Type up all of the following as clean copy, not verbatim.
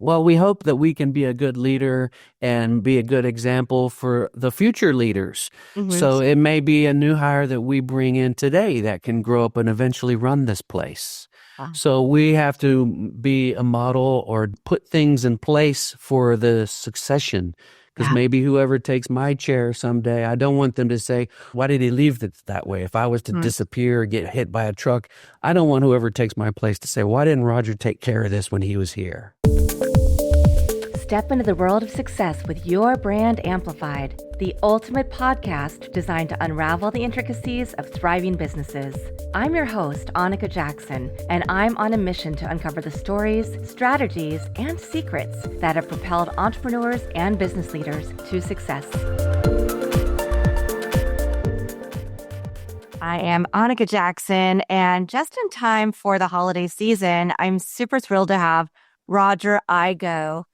Well, we hope that we can be a good leader and be a good example for the future leaders. Hmm. So it may be a new hire that we bring in today that can grow up and eventually run this place. So we have to be a model or put things in place for the succession. Because Yeah. maybe whoever takes my chair someday, I don't want them to say, why did he leave it that way? If I was to Mm. disappear or get hit by a truck, I don't want whoever takes my place to say, why didn't Roger take care of this when he was here? Step into the world of success with your brand amplified, the ultimate podcast designed to unravel the intricacies of thriving businesses. I'm your host, Annika Jackson, and I'm on a mission to uncover the stories, strategies, and secrets that have propelled entrepreneurs and business leaders to success. I am Annika Jackson, and just in time for the holiday season, I'm super thrilled to have Roger Igo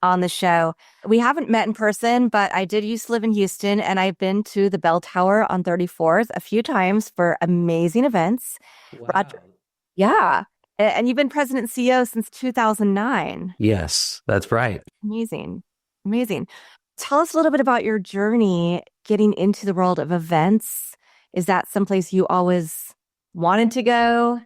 on the show. We haven't met in person, but I did used to live in Houston, and I've been to the Bell Tower on 34th a few times for amazing events. Roger, Wow. yeah. And you've been president and CEO since 2009. Yes, that's right. Amazing. Amazing. Tell us a little bit about your journey getting into the world of events. Is that someplace you always wanted to go?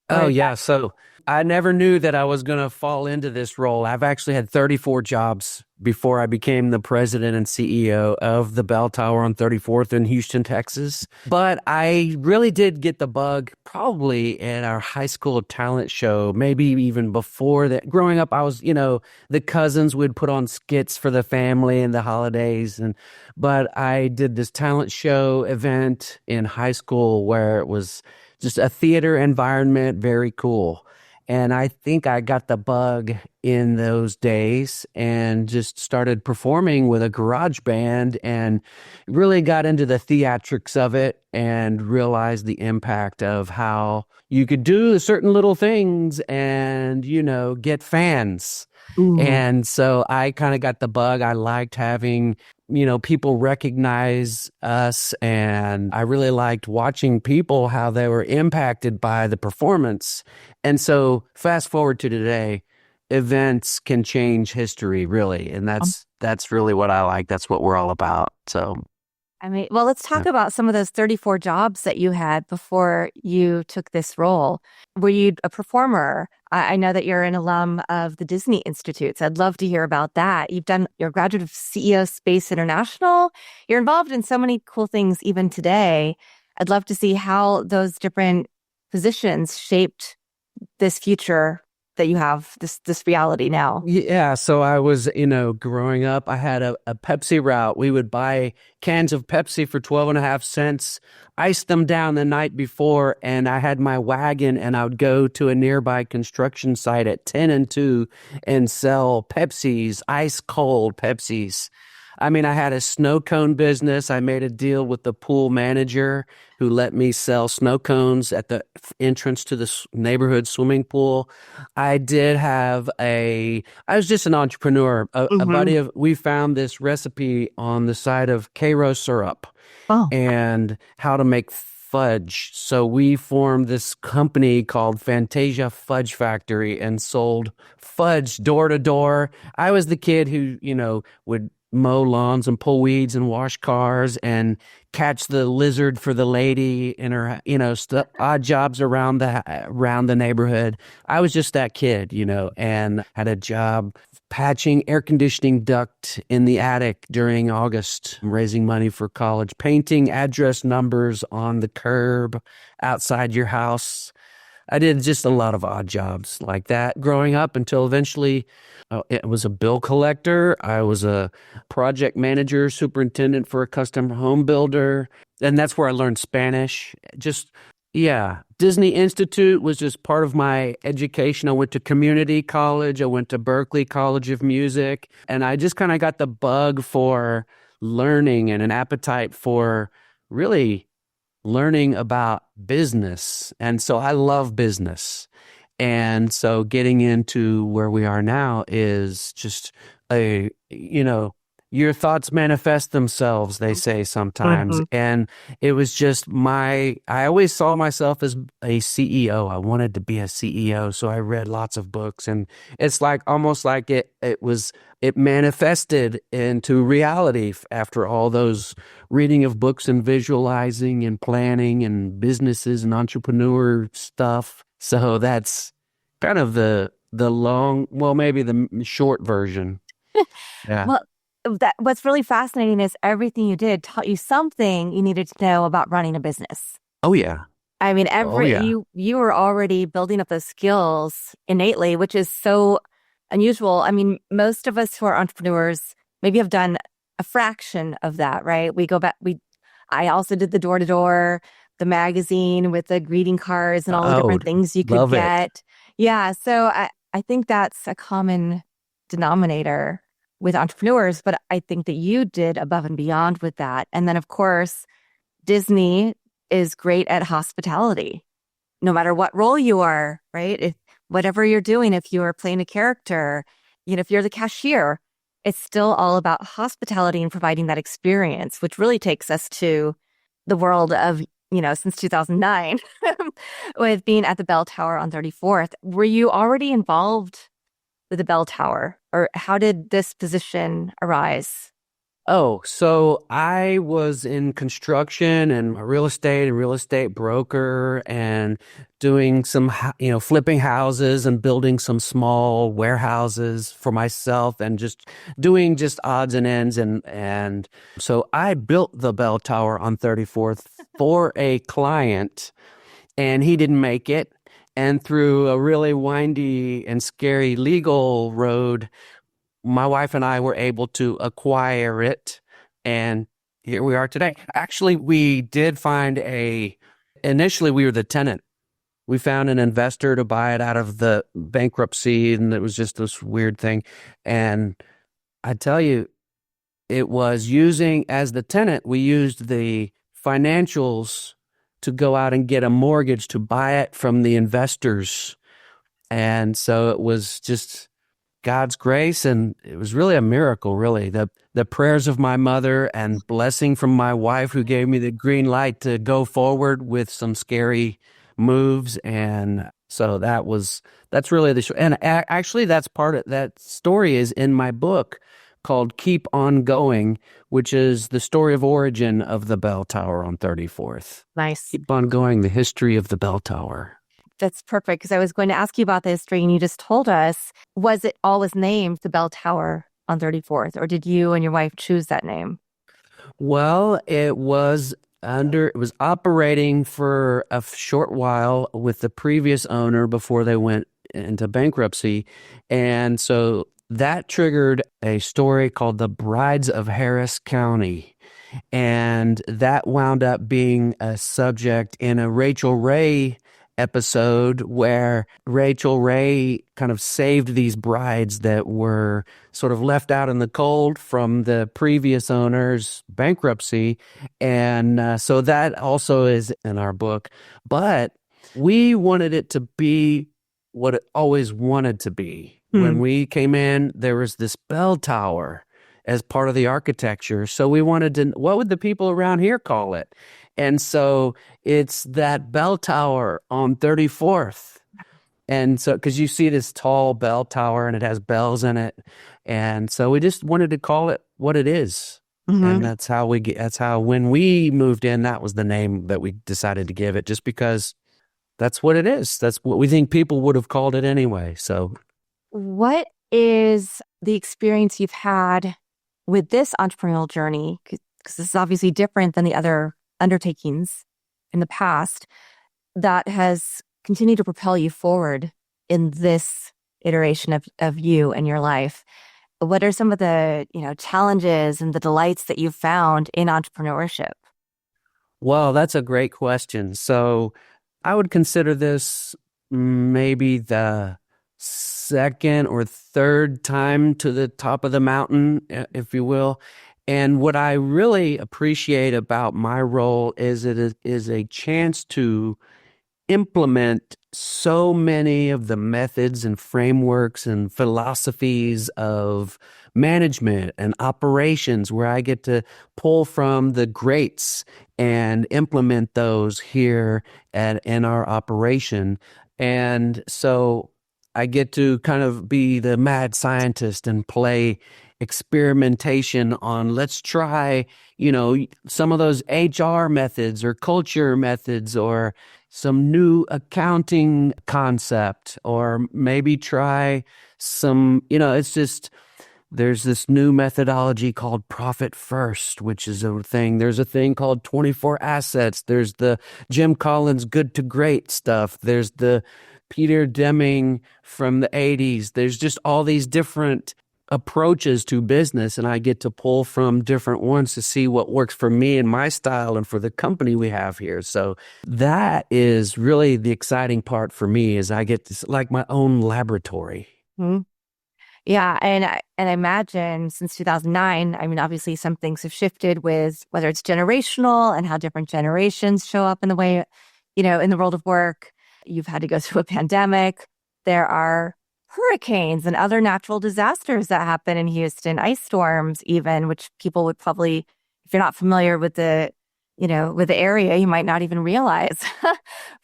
Or Oh, is that yeah. So I never knew that I was going to fall into this role. I've actually had 34 jobs before I became the president and CEO of the Bell Tower on 34th in Houston, Texas. But I really did get the bug probably at our high school talent show, maybe even before that. Growing up, I was, the cousins would put on skits for the family and the holidays. But I did this talent show event in high school where it was just a theater environment, very cool. And I think I got the bug in those days and just started performing with a garage band and really got into the theatrics of it and realized the impact of how you could do certain little things and, get fans. Ooh. And so I kind of got the bug. I liked having, people recognize us. And I really liked watching people, how they were impacted by the performance. And so fast forward to today, events can change history, really. And that's really what I like. That's what we're all about. So, Well, let's yeah. talk about some of those 34 jobs that you had before you took this role. Were you a performer? I know that you're an alum of the Disney Institutes. I'd love to hear about that. You're a graduate of CEO Space International. You're involved in so many cool things even today. I'd love to see how those different positions shaped this future that you have, this reality now. Yeah, so I was, growing up, I had a Pepsi route. We would buy cans of Pepsi for 12.5 cents, ice them down the night before, and I had my wagon and I would go to a nearby construction site at 10 and 2 and sell Pepsis, ice cold Pepsis. I mean, I had a snow cone business. I made a deal with the pool manager who let me sell snow cones at the entrance to the neighborhood swimming pool. I was just an entrepreneur. A Hmm. buddy we found this recipe on the side of Karo syrup Oh. and how to make fudge. So we formed this company called Fantasia Fudge Factory and sold fudge door to door. I was the kid who, would mow lawns and pull weeds and wash cars and catch the lizard for the lady in her, odd jobs around the neighborhood. I was just that kid, and had a job patching air conditioning duct in the attic during August, raising money for college, painting address numbers on the curb outside your house. I did just a lot of odd jobs like that growing up until eventually it was a bill collector. I was a project manager, superintendent for a custom home builder. And that's where I learned Spanish. Just, yeah. Disney Institute was just part of my education. I went to community college. I went to Berkeley College of Music. And I just kind of got the bug for learning and an appetite for really learning about business. And so I love business. And so getting into where we are now is just a, your thoughts manifest themselves, they say sometimes. Mhm. And it was just I always saw myself as a CEO. I wanted to be a CEO. So I read lots of books, and it's like almost like it manifested into reality after all those reading of books and visualizing and planning and businesses and entrepreneur stuff. So that's kind of the long, well, maybe the short version. Yeah. Well, what's really fascinating is everything you did taught you something you needed to know about running a business. Oh yeah. I mean, Oh every yeah. you were already building up those skills innately, which is so unusual. I mean, most of us who are entrepreneurs maybe have done a fraction of that, right? We go back, I also did the door to door, the magazine with the greeting cards and all the Oh, different things you could love it. get. Yeah, so I think that's a common denominator with entrepreneurs, but I think that you did above and beyond with that. And then, of course, Disney is great at hospitality, no matter what role you are, right? Whatever you're doing, if you're playing a character, if you're the cashier, it's still all about hospitality and providing that experience, which really takes us to the world of, since 2009 with being at the Bell Tower on 34th. Were you already involved with the Bell Tower, or how did this position arise? Oh, so I was in construction and real estate and real estate broker and doing some, flipping houses and building some small warehouses for myself and just doing just odds and ends. And so I built the bell tower on 34th for a client, and he didn't make it. And through a really windy and scary legal road, my wife and I were able to acquire it, and here we are today. Actually, we did initially we were the tenant. We found an investor to buy it out of the bankruptcy, and it was just this weird thing. And I tell you, it was using as the tenant, we used the financials to go out and get a mortgage to buy it from the investors. And so it was just God's grace, and it was really a miracle, really. The prayers of my mother and blessing from my wife, who gave me the green light to go forward with some scary moves. And so that's really the show. And actually, that's part of that story is in my book called Keep On Going, which is the story of origin of the bell tower on 34th. Nice. Keep on going, the history of the bell tower. That's perfect, because I was going to ask you about the history and you just told us. Was it always named the Bell Tower on 34th, or did you and your wife choose that name? Well, it was operating for a short while with the previous owner before they went into bankruptcy. And so that triggered a story called The Brides of Harris County. And that wound up being a subject in a Rachel Ray episode where Rachel Ray kind of saved these brides that were sort of left out in the cold from the previous owner's bankruptcy. And so that also is in our book. But we wanted it to be what it always wanted to be. When Hmm. we came in, there was this bell tower as part of the architecture. So we wanted to, what would the people around here call it? And so it's that bell tower on 34th. And so, because you see this tall bell tower and it has bells in it. And so we just wanted to call it what it is. And Hmm. that's how, when we moved in, that was the name that we decided to give it, just because that's what it is. That's what we think people would have called it anyway. So, What is the experience you've had with this entrepreneurial journey? Because this is obviously different than the other undertakings in the past that has continued to propel you forward in this iteration of you and your life. What are some of the, challenges and the delights that you've found in entrepreneurship? well, that's a great question. So I would consider this maybe the second or third time to the top of the mountain, if you will. And what I really appreciate about my role is it is a chance to implement so many of the methods and frameworks and philosophies of management and operations where I get to pull from the greats and implement those here at in our operation. And so I get to kind of be the mad scientist and play experimentation on let's try, some of those HR methods or culture methods or some new accounting concept, or maybe try some, it's just, there's this new methodology called profit first, which is a thing. There's a thing called 24 assets. There's the Jim Collins good to great stuff. There's the Peter Deming from the 80s. There's just all these different approaches to business, and I get to pull from different ones to see what works for me and my style and for the company we have here. So that is really the exciting part for me, is I get to like my own laboratory. Mhm. Yeah, and I imagine since 2009, I mean, obviously some things have shifted with whether it's generational and how different generations show up in the way, in the world of work. You've had to go through a pandemic. There are hurricanes and other natural disasters that happen in Houston, ice storms even, which people would probably, if you're not familiar with with the area, you might not even realize.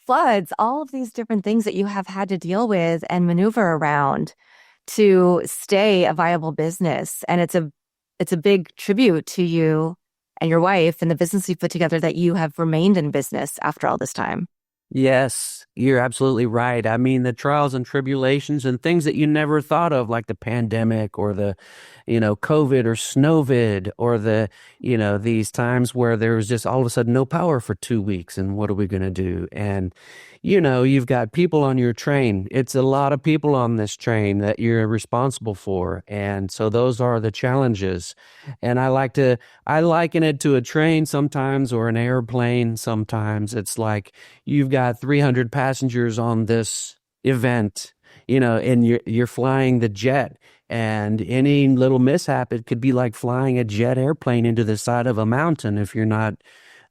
Floods, all of these different things that you have had to deal with and maneuver around to stay a viable business. And it's a big tribute to you and your wife and the business you put together that you have remained in business after all this time. Yes, you're absolutely right. I mean, the trials and tribulations and things that you never thought of, like the pandemic or the, COVID or snowvid or these times where there was just all of a sudden no power for 2 weeks. And what are we going to do? And, you've got people on your train. It's a lot of people on this train that you're responsible for. And so those are the challenges. And I liken it to a train sometimes or an airplane sometimes. It's like, you've got 300 passengers on this event, and you're flying the jet, and any little mishap, it could be like flying a jet airplane into the side of a mountain if you're not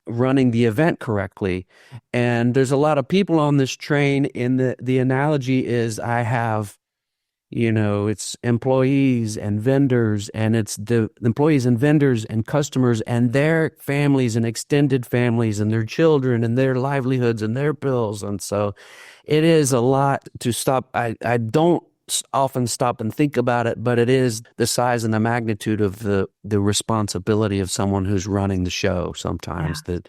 running the event correctly. And there's a lot of people on this train. In the analogy is I have, it's employees and vendors, and it's the employees and vendors and customers and their families and extended families and their children and their livelihoods and their bills. And so it is a lot to stop. I don't often stop and think about it, but it is the size and the magnitude of the responsibility of someone who's running the show sometimes that,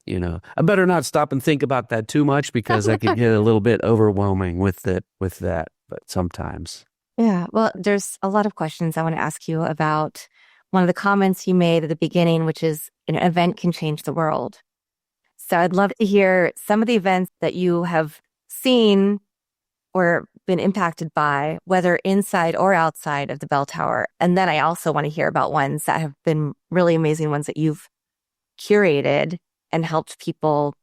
I better not stop and think about that too much, because I could get a little bit overwhelming with that, but sometimes. Yeah. Well, there's a lot of questions I want to ask you about one of the comments you made at the beginning, which is an event can change the world. So I'd love to hear some of the events that you have seen or been impacted by, whether inside or outside of the bell tower. And then I also want to hear about ones that have been really amazing, ones that you've curated and helped people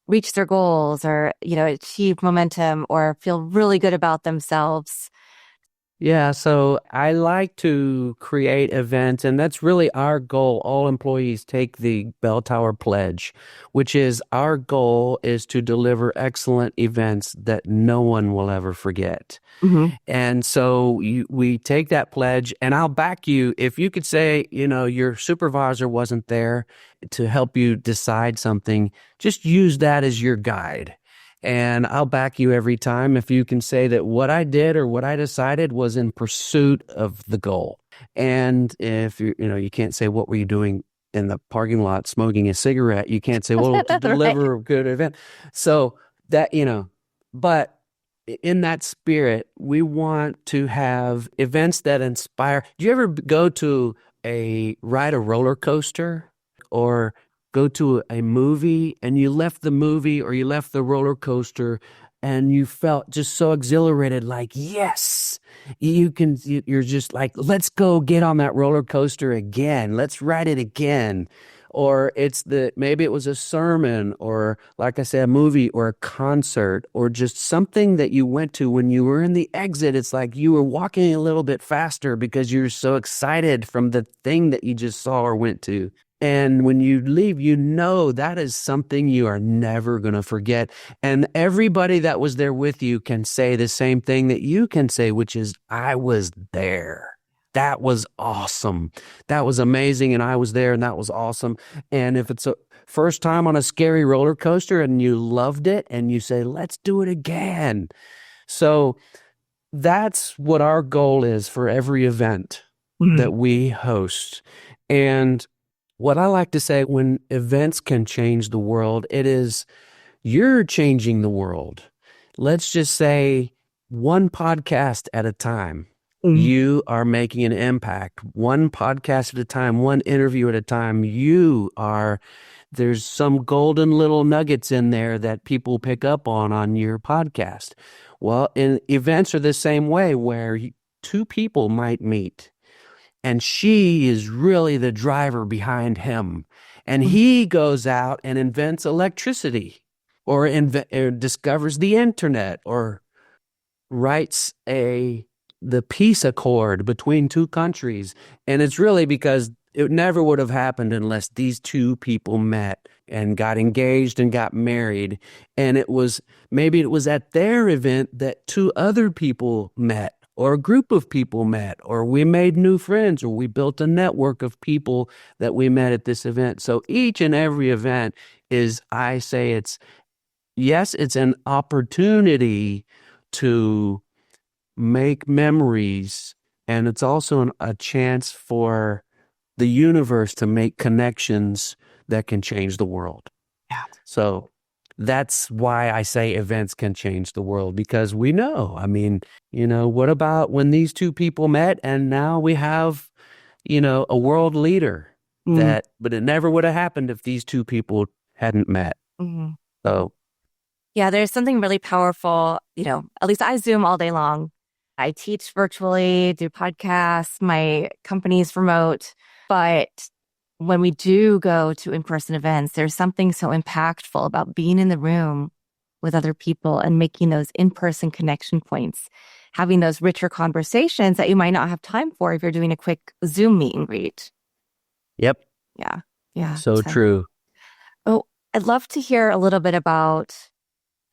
reach their goals or, achieve momentum or feel really good about themselves. Yeah, so I like to create events, and that's really our goal. All employees take the Bell Tower Pledge, which is our goal is to deliver excellent events that no one will ever forget. Mm-hmm. And so we take that pledge, and I'll back you. If you could say, your supervisor wasn't there to help you decide something, just use that as your guide. And I'll back you every time if you can say that what I did or what I decided was in pursuit of the goal. And if you can't say, what were you doing in the parking lot smoking a cigarette? You can't say, well, to deliver a good event. So that, but in that spirit, we want to have events that inspire. Do you ever go to ride a roller coaster or go to a movie and you left the movie or you left the roller coaster and you felt just so exhilarated, like, yes, you're just like, let's go get on that roller coaster again. Let's ride it again. Or maybe it was a sermon or, like I said, a movie or a concert or just something that you went to when you were in the exit. It's like you were walking a little bit faster because you're so excited from the thing that you just saw or went to. And when you leave, you know that is something you are never going to forget. And everybody that was there with you can say the same thing that you can say, which is, I was there. That was awesome. That was amazing. And I was there and that was awesome. And if it's a first time on a scary roller coaster and you loved it and you say, let's do it again. So that's what our goal is for every event Mhm. that we host. And what I like to say, when events can change the world, it is you're changing the world. Let's just say one podcast at a time. Mhm. You are making an impact. One podcast at a time, one interview at a time. There's some golden little nuggets in there that people pick up on your podcast. Well, and events are the same way, where two people might meet and she is really the driver behind him. And Mhm. he goes out and invents electricity, or discovers the internet, or writes the peace accord between two countries. And it's really because it never would have happened unless these two people met and got engaged and got married. And maybe it was at their event that two other people met, or a group of people met, or we made new friends, or we built a network of people that we met at this event. So each and every event I say, yes, it's an opportunity to make memories, and it's also a chance for the universe to make connections that can change the world. Yeah. So that's why I say events can change the world, because we know, I mean, what about when these two people met and now we have, a world leader Mhm. but it never would have happened if these two people hadn't met. Mhm. So, Yeah, there's something really powerful. At least I Zoom all day long. I teach virtually, do podcasts, my company's remote. But when we do go to in-person events, there's something so impactful about being in the room with other people and making those in-person connection points, having those richer conversations that you might not have time for if you're doing a quick Zoom meet and greet. yep, Yeah. Yeah. so true. Oh, I'd love to hear a little bit about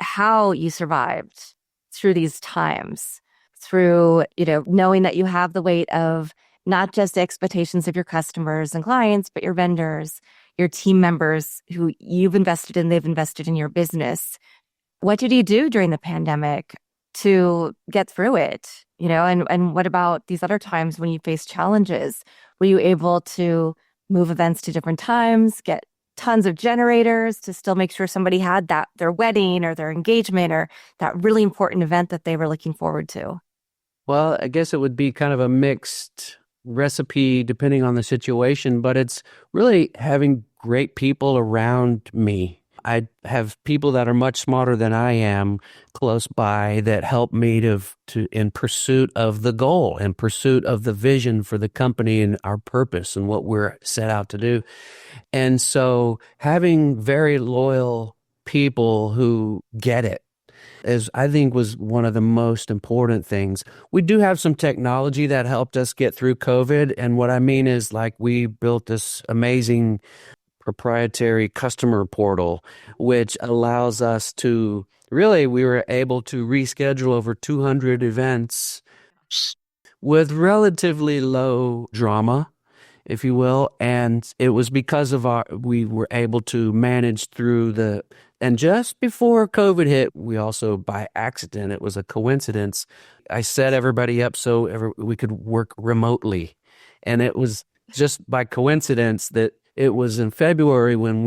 how you survived through these times, through, knowing that you have the weight of not just the expectations of your customers and clients, but your vendors, your team members who you've invested in, they've invested in your business. What did you do during the pandemic to get through it? And what about these other times when you faced challenges? Were you able to move events to different times, get tons of generators to still make sure somebody had their wedding or their engagement or that really important event that they were looking forward to? Well, I guess it would be kind of a mixed recipe depending on the situation, but it's really having great people around me. I have people that are much smarter than I am close by that help me in pursuit of the goal, in pursuit of the vision for the company and our purpose and what we're set out to do. And so having very loyal people who get it, I think, was one of the most important things. We do have some technology that helped us get through COVID. And what I mean is, like, we built this amazing proprietary customer portal, which allows us to we were able to reschedule over 200 events with relatively low drama, if you will. And it was because we were able to manage through and just before COVID hit, we also, by accident, it was a coincidence, I set everybody up so we could work remotely. And it was just by coincidence that it was in February when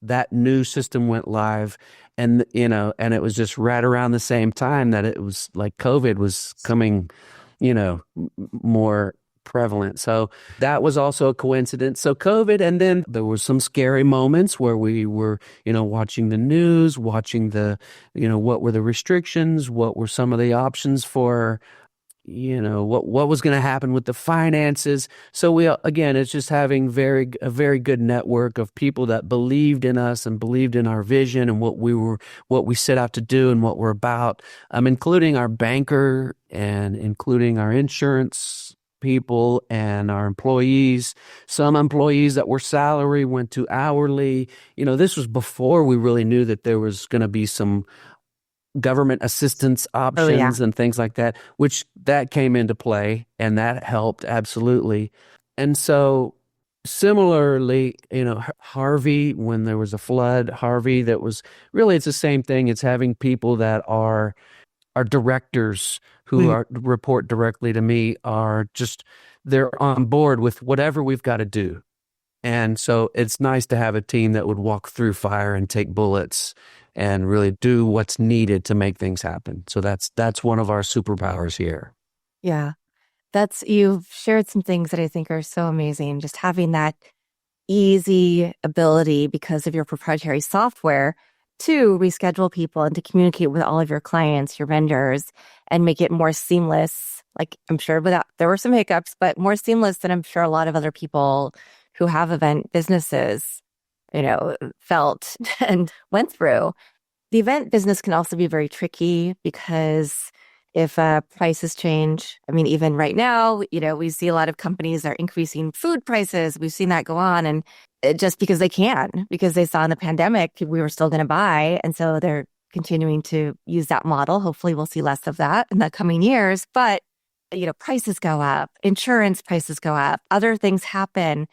that new system went live. And, and it was just right around the same time that it was like COVID was coming, more prevalent. So that was also a coincidence. So COVID, and then there were some scary moments where we were, watching the news, watching what were the restrictions, what were some of the options for, what was going to happen with the finances. So again, it's just having a very good network of people that believed in us and believed in our vision and what we set out to do and what we're about, including our banker and including our insurance people and our employees. Some employees that were salary went to hourly. This was before we really knew that there was going to be some government assistance Oh, yeah. options and things like that, which that came into play and that helped absolutely. And so similarly, Harvey, when there was a flood, Harvey, that was really, it's the same thing. It's having people that are directors who Mm. are report directly to me are just, they're on board with whatever we've got to do. And so it's nice to have a team that would walk through fire and take bullets and really do what's needed to make things happen. So that's one of our superpowers here. Yeah. You've shared some things that I think are so amazing. Just having that easy ability because of your proprietary software to reschedule people and to communicate with all of your clients, your vendors, and make it more seamless. Like I'm sure there were some hiccups, but more seamless than I'm sure a lot of other people who have event businesses, felt and went through. The event business can also be very tricky because if prices change, I mean, even right now, we see a lot of companies are increasing food prices. We've seen that go on, and just because they can, because they saw in the pandemic, we were still going to buy. And so they're continuing to use that model. Hopefully we'll see less of that in the coming years. But, prices go up, insurance prices go up, other things happen.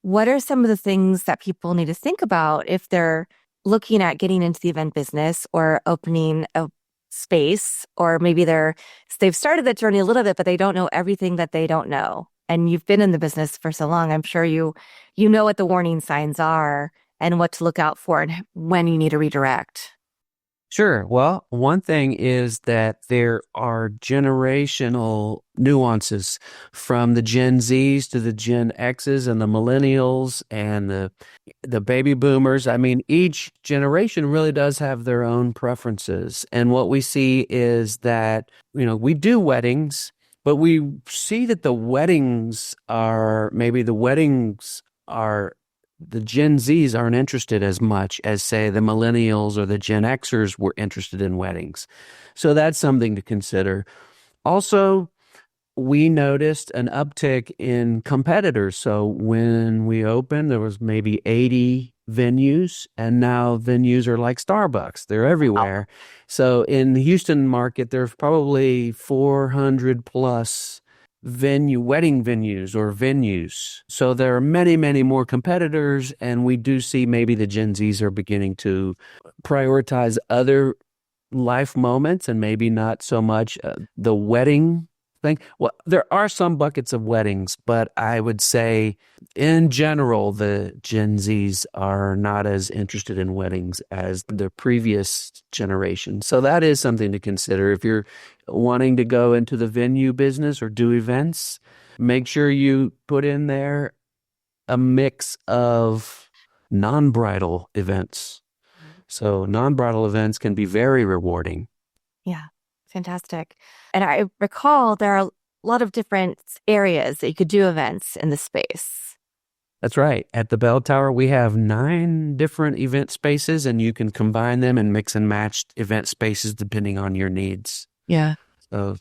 What are some of the things that people need to think about if they're looking at getting into the event business or opening a space, or maybe they've started that journey a little bit, but they don't know everything that they don't know? And you've been in the business for so long. I'm sure you know what the warning signs are and what to look out for and when you need to redirect. Sure. Well, one thing is that there are generational nuances from the Gen Zs to the Gen Xs and the millennials and the baby boomers. I mean, each generation really does have their own preferences. And what we see is that, we do weddings, but we see that the Gen Zs aren't interested as much as, say, the millennials or the Gen Xers were interested in weddings. So that's something to consider. Also, we noticed an uptick in competitors. So when we opened, there was maybe 80 venues, and now venues are like Starbucks. They're everywhere. So in the Houston market, there's probably 400 plus wedding venues or venues. So there are many, many more competitors, and we do see maybe the Gen Zs are beginning to prioritize other life moments and maybe not so much the wedding thing. Well, there are some buckets of weddings, but I would say in general, the Gen Zs are not as interested in weddings as the previous generation. So that is something to consider. If you're wanting to go into the venue business or do events, make sure you put in there a mix of non-bridal events. So non-bridal events can be very rewarding. Yeah, fantastic. And I recall there are a lot of different areas that you could do events in the space. That's right. At the Bell Tower, we have 9 different event spaces, and you can combine them and mix and match event spaces depending on your needs. Yeah. So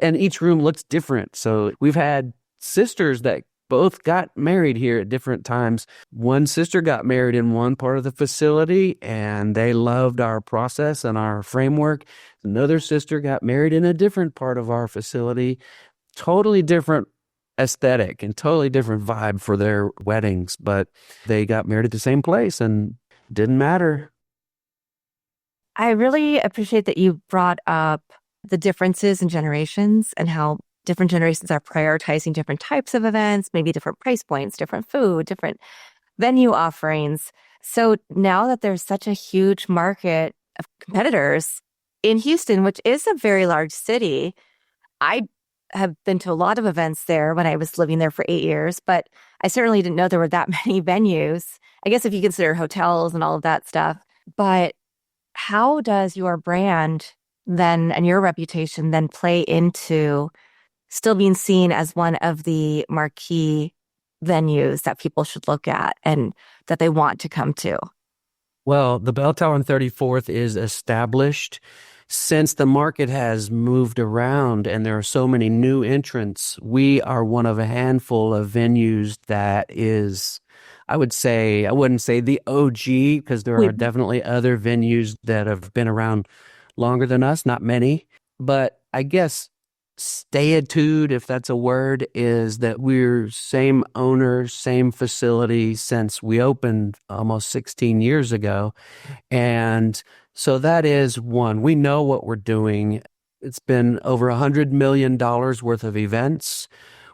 and each room looks different. So we've had sisters that both got married here at different times. One sister got married in one part of the facility, and they loved our process and our framework. Another sister got married in a different part of our facility. Totally different aesthetic and totally different vibe for their weddings, but they got married at the same place and didn't matter. I really appreciate that you brought up the differences in generations and how different generations are prioritizing different types of events, maybe different price points, different food, different venue offerings. So now that there's such a huge market of competitors in Houston, which is a very large city, I have been to a lot of events there when I was living there for 8 years, but I certainly didn't know there were that many venues. I guess if you consider hotels and all of that stuff. But how does your brand then and your reputation then play into still being seen as one of the marquee venues that people should look at and that they want to come to? Well, the Bell Tower on 34th is established. since the market has moved around and there are so many new entrants, we are one of a handful of venues that is, I would say, I wouldn't say the OG, because there We are definitely other venues that have been around longer than us, not many. But I guess stayitude, if that's a word, is that we're same owner, same facility since we opened almost 16 years ago. And so that is one. We know what we're doing. It's been over $100 million worth of events.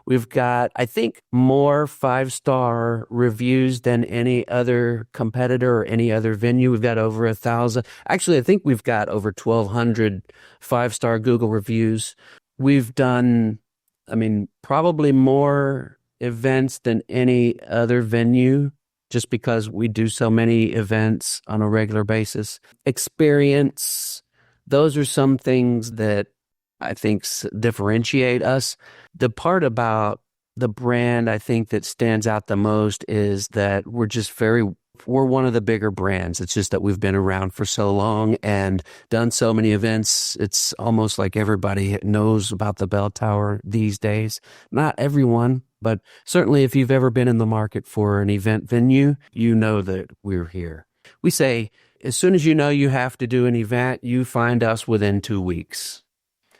We've got, I think, more five-star reviews than any other competitor or any other venue. We've got over 1,000. Actually, I think we've got over 1,200 five-star Google reviews. We've done, I mean, probably more events than any other venue just because we do so many events on a regular basis. Experience, those are some things that I think differentiate us. The part about the brand I think that stands out the most is that we're one of the bigger brands. It's just that we've been around for so long and done so many events. It's almost like everybody knows about the bell tower these days. Not everyone, but certainly if you've ever been in the market for an event venue, you know that we're here. We say, as soon as you know you have to do an event, you find us within 2 weeks.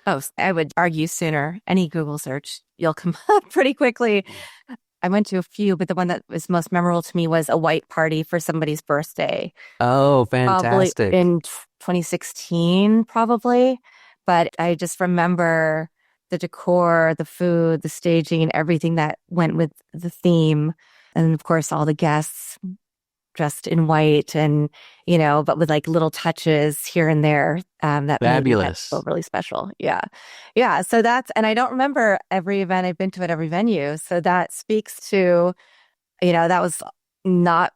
Oh, I would argue sooner. Any Google search, you'll come up pretty quickly. I went to a few, but the one that was most memorable to me was a white party for somebody's birthday, Oh, probably fantastic. in 2016, probably. But I just remember the decor, the food, the staging, and everything that went with the theme. And of course, all the guests dressed in white and, but with like little touches here and there that made the event feel Fabulous. really special. Yeah. Yeah. So and I don't remember every event I've been to at every venue. So that speaks to, that was not,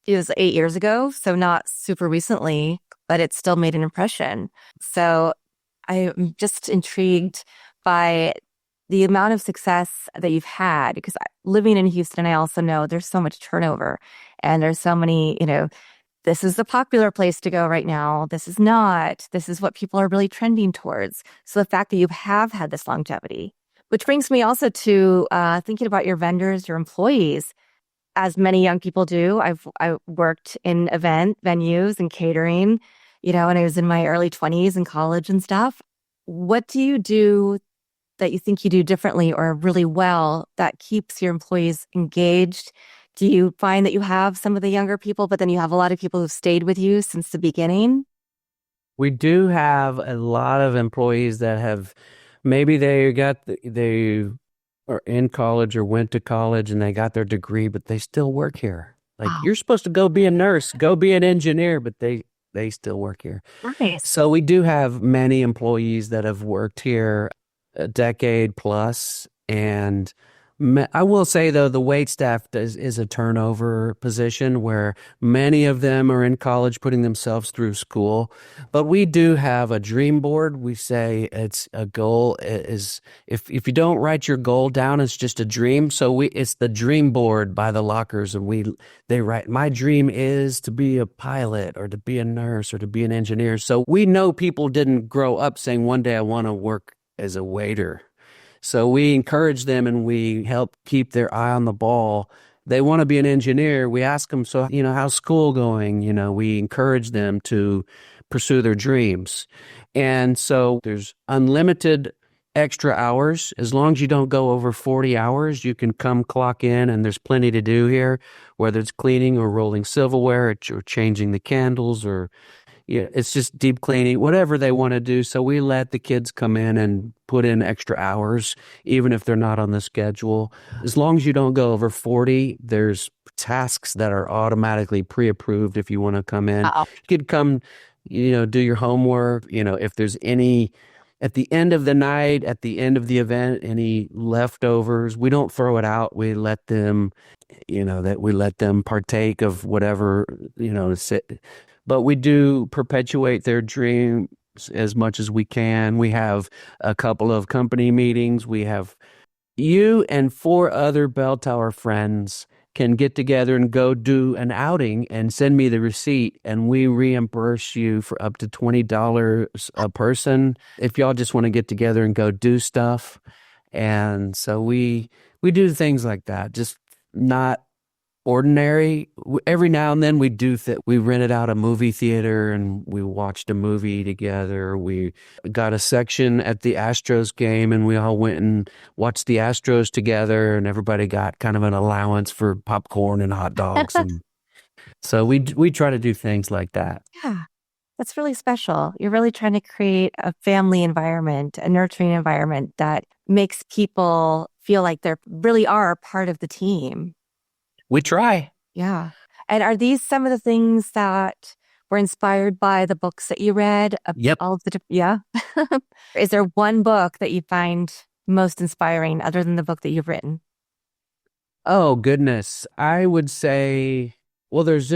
it was 8 years ago. So not super recently, but it still made an impression. So I'm just intrigued by the amount of success that you've had because living in Houston, I also know there's so much turnover and there's so many, this is the popular place to go right now. This is not. This is what people are really trending towards. So the fact that you have had this longevity, which brings me also to thinking about your vendors, your employees, as many young people do. I worked in event venues and catering, when I was in my early 20s in college and stuff. What do you do that you think you do differently or really well that keeps your employees engaged? Do you find that you have some of the younger people, but then you have a lot of people who've stayed with you since the beginning? We do have a lot of employees that have maybe they are in college or went to college and they got their degree, but they still work here. Like Oh, you're supposed to go be a nurse, go be an engineer, but they still work here. nice. So we do have many employees that have worked here a decade plus, and I will say though the wait staff is a turnover position where many of them are in college putting themselves through school. But we do have a dream board. We say it's a goal is if you don't write your goal down, it's just a dream. So it's the dream board by the lockers, and they write, my dream is to be a pilot or to be a nurse or to be an engineer. So we know people didn't grow up saying one day I want to work as a waiter. So we encourage them and we help keep their eye on the ball. They want to be an engineer. We ask them, so, how's school going? We encourage them to pursue their dreams. And so there's unlimited extra hours. As long as you don't go over 40 hours, you can come clock in and there's plenty to do here, whether it's cleaning or rolling silverware or changing the candles or yeah, it's just deep cleaning, whatever they want to do. So we let the kids come in and put in extra hours, even if they're not on the schedule. As long as you don't go over 40, there's tasks that are automatically pre-approved if you want to come in. Oh, You could come, do your homework. If there's any, at the end of the night, at the end of the event, any leftovers, we don't throw it out. We let them that we let them partake of whatever, but we do perpetuate their dreams as much as we can. We have a couple of company meetings. We have you and four other bell tower friends can get together and go do an outing and send me the receipt, and we reimburse you for up to $20 a person if y'all just want to get together and go do stuff. And so we do things like that, just not ordinary. Every now and then we do that. We rented out a movie theater and we watched a movie together. We got a section at the Astros game and we all went and watched the Astros together, and everybody got kind of an allowance for popcorn and hot dogs. And so we try to do things like that. Yeah, that's really special. You're really trying to create a family environment, a nurturing environment that makes people feel like they really are part of the team. We try. Yeah. And are these some of the things that were inspired by the books that you read? Yep. All of the, yeah. Is there one book that you find most inspiring other than the book that you've written? Oh, goodness. I would say, well, there's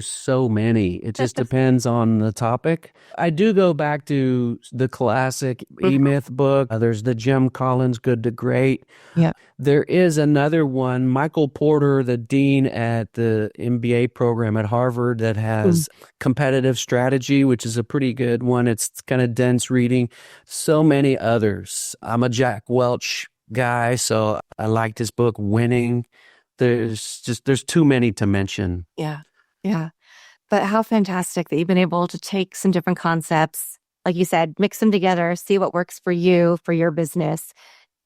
so many. It just depends on the topic. I do go back to the classic E-Myth book. There's the Jim Collins Good to Great. Yeah. There is another one, Michael Porter, the dean at the MBA program at Harvard, that has Competitive Strategy, which is a pretty good one. It's kind of dense reading. So many others. I'm a Jack Welch guy, so I liked his book, Winning. There's too many to mention. Yeah. Yeah. But how fantastic that you've been able to take some different concepts, like you said, mix them together, see what works for you, for your business,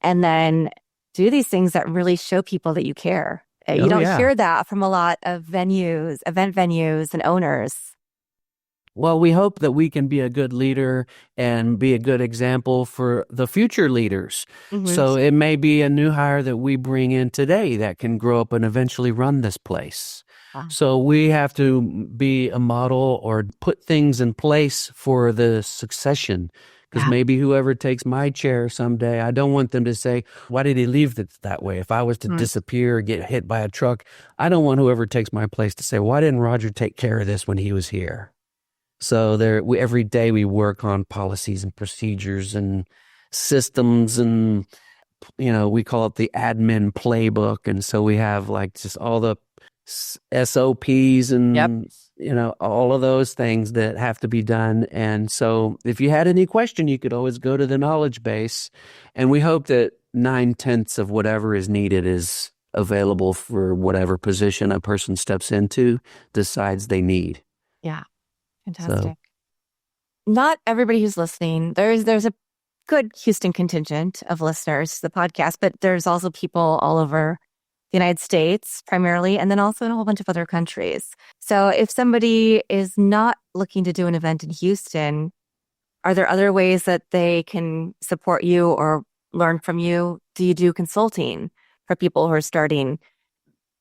and then do these things that really show people that you care. You don't hear that from a lot of venues, event venues and owners. Well, we hope that we can be a good leader and be a good example for the future leaders. So it may be a new hire that we bring in today that can grow up and eventually run this place. So we have to be a model or put things in place for the succession. Because maybe whoever takes my chair someday, I don't want them to say, why did he leave it that way? If I was to disappear or get hit by a truck, I don't want whoever takes my place to say, why didn't Roger take care of this when he was here? So every day we work on policies and procedures and systems, and we call it the admin playbook. And so we have like just all the SOPs and all of those things that have to be done. And so if you had any question, you could always go to the knowledge base, and we hope that 9/10 of whatever is needed is available for whatever position a person steps into, decides they need. Yeah. Fantastic. Not everybody who's listening, there's a good Houston contingent of listeners to the podcast, but there's also people all over the United States primarily, and then also in a whole bunch of other countries. So if somebody is not looking to do an event in Houston, are there other ways that they can support you or learn from you? Do you do consulting for people who are starting,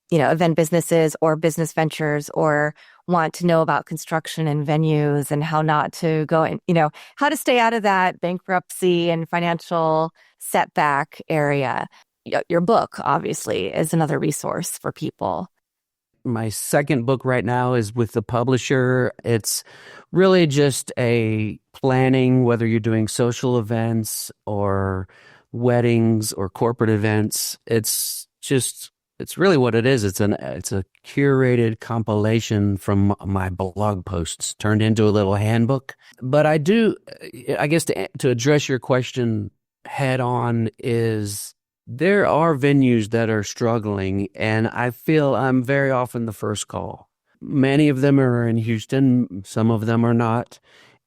event businesses or business ventures, or want to know about construction and venues and how not to go in, how to stay out of that bankruptcy and financial setback area? Your book, obviously, is another resource for people. My second book right now is with the publisher. It's really just a planning, whether you're doing social events or weddings or corporate events. It's really what it is. It's a curated compilation from my blog posts turned into a little handbook. But I guess to address your question head on, is there are venues that are struggling, and I feel I'm very often the first call. Many of them are in Houston, some of them are not.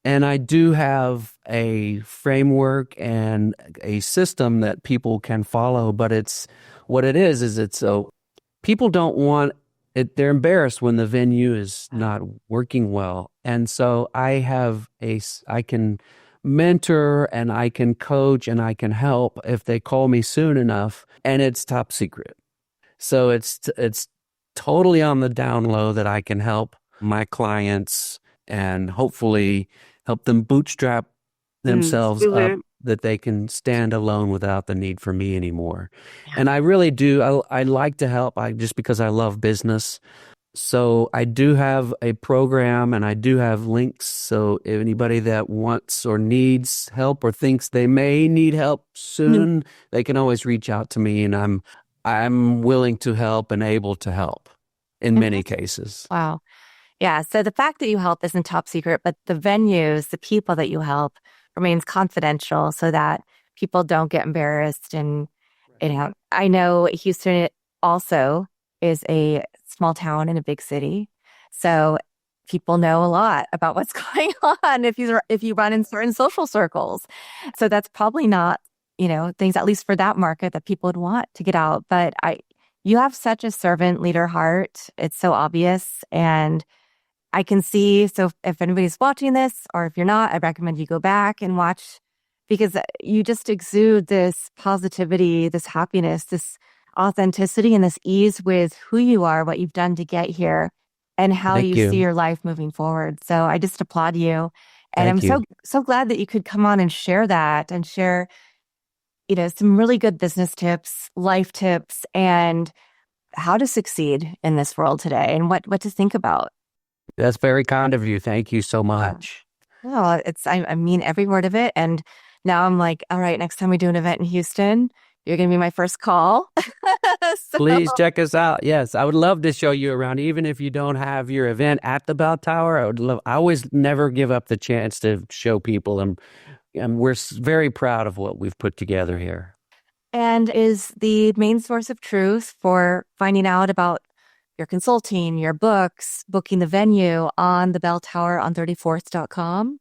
And I do have a framework and a system that people can follow, but people don't want it. They're embarrassed when the venue is not working well. And so I can mentor and I can coach and I can help if they call me soon enough, and it's top secret. So it's totally on the down low that I can help my clients and hopefully help them bootstrap themselves up, that they can stand alone without the need for me anymore. Yeah. And I really do. I like to help just because I love business. So I do have a program and I do have links. So if anybody that wants or needs help or thinks they may need help soon, they can always reach out to me, and I'm I'm willing to help and able to help in many cases. Wow. Yeah. So the fact that you help isn't top secret, but the venues, the people that you help remains confidential so that people don't get embarrassed. And, I know Houston also is a small town in a big city. So people know a lot about what's going on if you run in certain social circles. So that's probably not, things, at least for that market, that people would want to get out. But you have such a servant leader heart. It's so obvious. And I can see. So if anybody's watching this, or if you're not, I recommend you go back and watch, because you just exude this positivity, this happiness, this authenticity, and this ease with who you are, what you've done to get here, and how Thank you see you. your life moving forward. So I just applaud you. And I'm Thank you. so glad that you could come on and share that, and share, some really good business tips, life tips, and how to succeed in this world today, and what to think about. That's very kind of you. Thank you so much. Oh, I mean every word of it. And now I'm like, all right, next time we do an event in Houston, you're going to be my first call. So, Please check us out. Yes, I would love to show you around, even if you don't have your event at the bell tower. I always never give up the chance to show people, and we're very proud of what we've put together here. and is the main source of truth for finding out about your consulting, your books, booking the venue on the bell tower on 34th.com.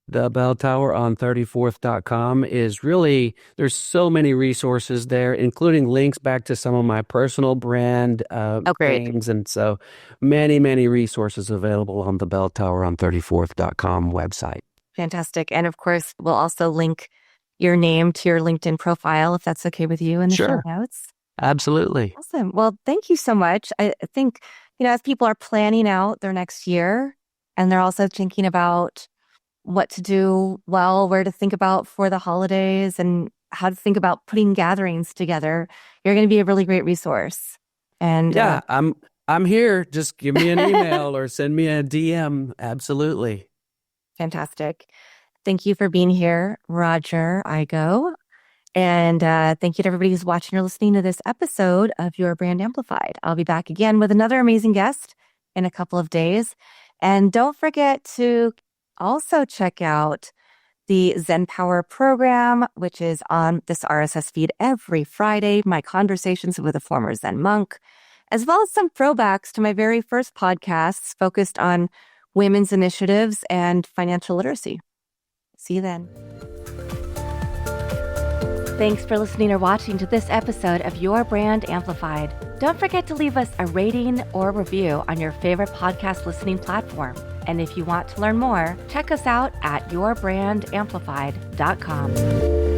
The bell tower on 34th.com is really, there's so many resources there, including links back to some of my personal brand Oh, great. things. And so many resources available on the bell tower on 34th.com website. Fantastic. And of course, we'll also link your name to your LinkedIn profile, if that's okay with you, in the show Sure. notes. Absolutely. Awesome. Well, thank you so much. I think, as people are planning out their next year, and they're also thinking about what to do well, where to think about for the holidays, and how to think about putting gatherings together, you're going to be a really great resource. And Yeah, I'm here. Just give me an email or send me a DM. Absolutely. fantastic. Thank you for being here, Roger Igo. And thank you to everybody who's watching or listening to this episode of Your Brand Amplified. I'll be back again with another amazing guest in a couple of days. And don't forget to also check out the Zen Power program, which is on this RSS feed every Friday, my conversations with a former Zen monk, as well as some throwbacks to my very first podcasts focused on women's initiatives and financial literacy. See you then. Thanks for listening or watching to this episode of Your Brand Amplified. Don't forget to leave us a rating or review on your favorite podcast listening platform. And if you want to learn more, check us out at yourbandamplified.com.